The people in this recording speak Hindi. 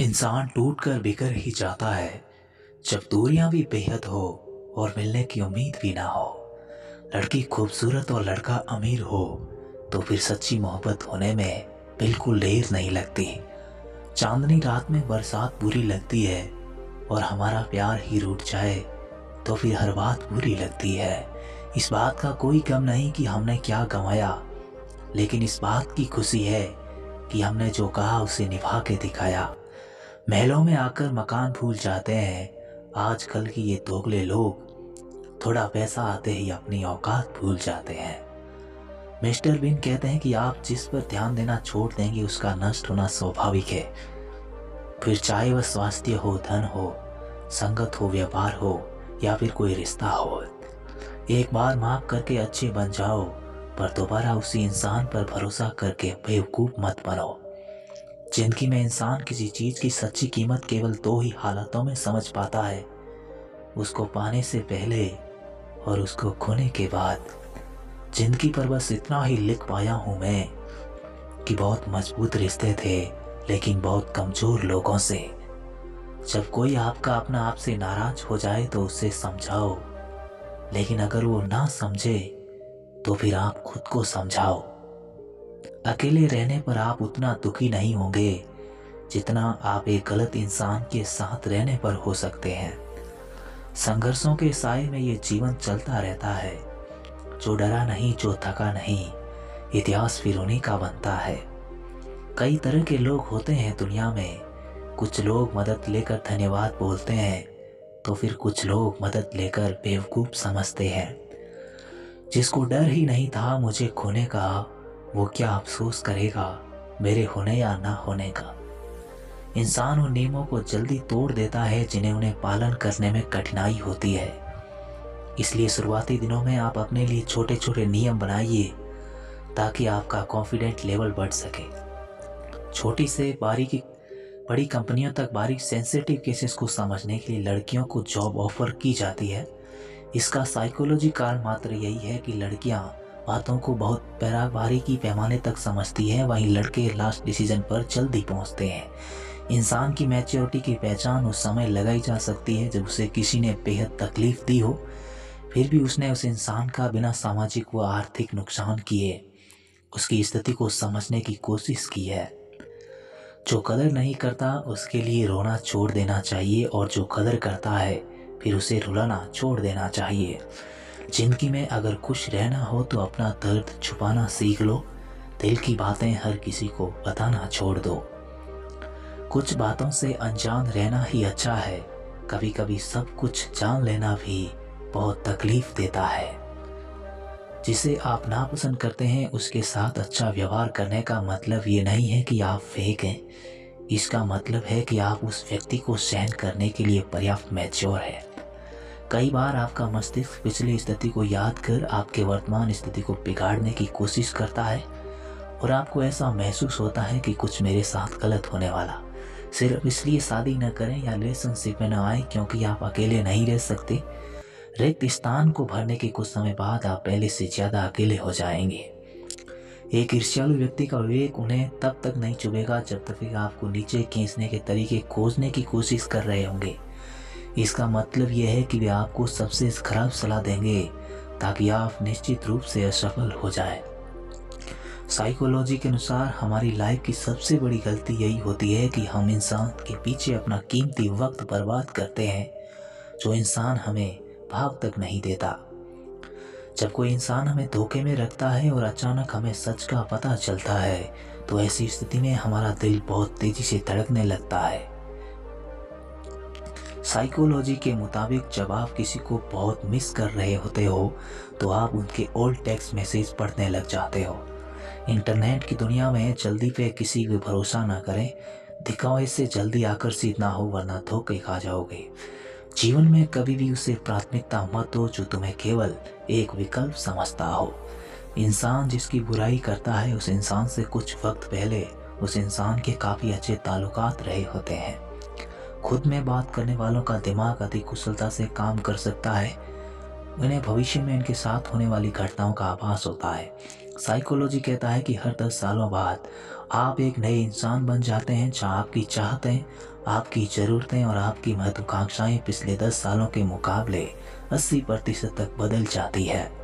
इंसान टूट कर बिखर ही जाता है जब दूरियां भी बेहद हो और मिलने की उम्मीद भी ना हो। लड़की खूबसूरत और लड़का अमीर हो तो फिर सच्ची मोहब्बत होने में बिल्कुल देर नहीं लगती। चांदनी रात में बरसात बुरी लगती है और हमारा प्यार ही रूठ जाए तो फिर हर बात बुरी लगती है। इस बात का कोई गम नहीं कि हमने क्या गंवाया, लेकिन इस बात की खुशी है कि हमने जो कहा उसे निभा के दिखाया। महलों में आकर मकान भूल जाते हैं आजकल की ये दोगले लोग, थोड़ा पैसा आते ही अपनी औकात भूल जाते हैं। मिस्टर बिन कहते हैं कि आप जिस पर ध्यान देना छोड़ देंगे उसका नष्ट होना स्वाभाविक है। फिर चाहे वह स्वास्थ्य हो, धन हो, संगत हो, व्यापार हो या फिर कोई रिश्ता हो। एक बार माफ करके अच्छे बन जाओ, पर दोबारा उसी इंसान पर भरोसा करके बेवकूफ मत बनो। जिंदगी में इंसान किसी चीज की सच्ची कीमत केवल दो ही हालातों में समझ पाता है, उसको पाने से पहले और उसको खोने के बाद। जिंदगी पर बस इतना ही लिख पाया हूं मैं कि बहुत मजबूत रिश्ते थे लेकिन बहुत कमजोर लोगों से। जब कोई आपका अपना आपसे नाराज हो जाए तो उसे समझाओ, लेकिन अगर वो ना समझे तो फिर आप खुद को समझाओ। अकेले रहने पर आप उतना दुखी नहीं होंगे जितना आप एक गलत इंसान के साथ रहने पर हो सकते हैं। संघर्षों के साए में ये जीवन चलता रहता है। जो डरा नहीं, जो थका नहीं, इतिहास फिर उन्हीं का बनता है। कई तरह के लोग होते हैं दुनिया में। कुछ लोग मदद लेकर धन्यवाद बोलते हैं तो फिर कुछ लोग मदद लेकर बेवकूफ समझते हैं। जिसको डर ही नहीं था मुझे खोने का, वो क्या अफसोस करेगा मेरे होने या ना होने का। इंसान उन नियमों को जल्दी तोड़ देता है जिन्हें उन्हें पालन करने में कठिनाई होती है। इसलिए शुरुआती दिनों में आप अपने लिए छोटे छोटे नियम बनाइए ताकि आपका कॉन्फिडेंट लेवल बढ़ सके। छोटी से बड़ी कंपनियों तक बारीक सेंसिटिव केसेस को समझने के लिए लड़कियों को जॉब ऑफर की जाती है। इसका साइकोलॉजी कारण मात्र यही है कि लड़कियां बातों को बहुत बारीकी पैमाने तक समझती है, वहीं लड़के लास्ट डिसीजन पर जल्दी पहुंचते हैं। इंसान की मैच्योरिटी की पहचान उस समय लगाई जा सकती है जब उसे किसी ने बेहद तकलीफ दी हो, फिर भी उसने उस इंसान का बिना सामाजिक व आर्थिक नुकसान किए उसकी स्थिति को समझने की कोशिश की है। जो कदर नहीं करता उसके लिए रोना छोड़ देना चाहिए, और जो कदर करता है फिर उसे रुलाना छोड़ देना चाहिए। जिंदगी में अगर खुश रहना हो तो अपना दर्द छुपाना सीख लो। दिल की बातें हर किसी को बताना छोड़ दो। कुछ बातों से अनजान रहना ही अच्छा है। कभी कभी सब कुछ जान लेना भी बहुत तकलीफ देता है। जिसे आप नापसंद करते हैं उसके साथ अच्छा व्यवहार करने का मतलब ये नहीं है कि आप फेक हैं। इसका मतलब है कि आप उस व्यक्ति को सहन करने के लिए पर्याप्त मैच्योर है। कई बार आपका मस्तिष्क पिछली स्थिति को याद कर आपके वर्तमान स्थिति को बिगाड़ने की कोशिश करता है, और आपको ऐसा महसूस होता है कि कुछ मेरे साथ गलत होने वाला। सिर्फ इसलिए शादी न करें या रिलेशनशिप में न आए क्योंकि आप अकेले नहीं रह सकते। रिक्त स्थान को भरने के कुछ समय बाद आप पहले से ज्यादा अकेले हो जाएंगे। एक ईर्ष्यालु व्यक्ति का विवेक उन्हें तब तक नहीं चुभेगा जब तक आपको नीचे खींचने के तरीके खोजने की कोशिश कर रहे होंगे। इसका मतलब यह है कि वे आपको सबसे खराब सलाह देंगे ताकि आप निश्चित रूप से असफल हो जाएं। साइकोलॉजी के अनुसार हमारी लाइफ की सबसे बड़ी गलती यही होती है कि हम इंसान के पीछे अपना कीमती वक्त बर्बाद करते हैं जो इंसान हमें भाव तक नहीं देता। जब कोई इंसान हमें धोखे में रखता है और अचानक हमें सच का पता चलता है तो ऐसी स्थिति में हमारा दिल बहुत तेजी से धड़कने लगता है। साइकोलॉजी के मुताबिक जब आप किसी को बहुत मिस कर रहे होते हो तो आप उनके ओल्ड टेक्स्ट मैसेज पढ़ने लग जाते हो। इंटरनेट की दुनिया में जल्दी पे किसी को भरोसा ना करें। दिखावे से जल्दी आकर्षित ना हो वरना धोखे खा जाओगे। जीवन में कभी भी उसे प्राथमिकता मत दो जो तुम्हें केवल एक विकल्प समझता हो। इंसान जिसकी बुराई करता है उस इंसान से कुछ वक्त पहले उस इंसान के काफी अच्छे ताल्लुकात रहे होते हैं। खुद में बात करने वालों का दिमाग अधिक कुशलता से काम कर सकता है। उन्हें भविष्य में इनके साथ होने वाली घटनाओं का आभास होता है। साइकोलॉजी कहता है कि हर 10 सालों बाद आप एक नए इंसान बन जाते हैं, जहां आपकी चाहतें, आपकी ज़रूरतें और आपकी महत्वाकांक्षाएं पिछले 10 सालों के मुकाबले 80% तक बदल जाती है।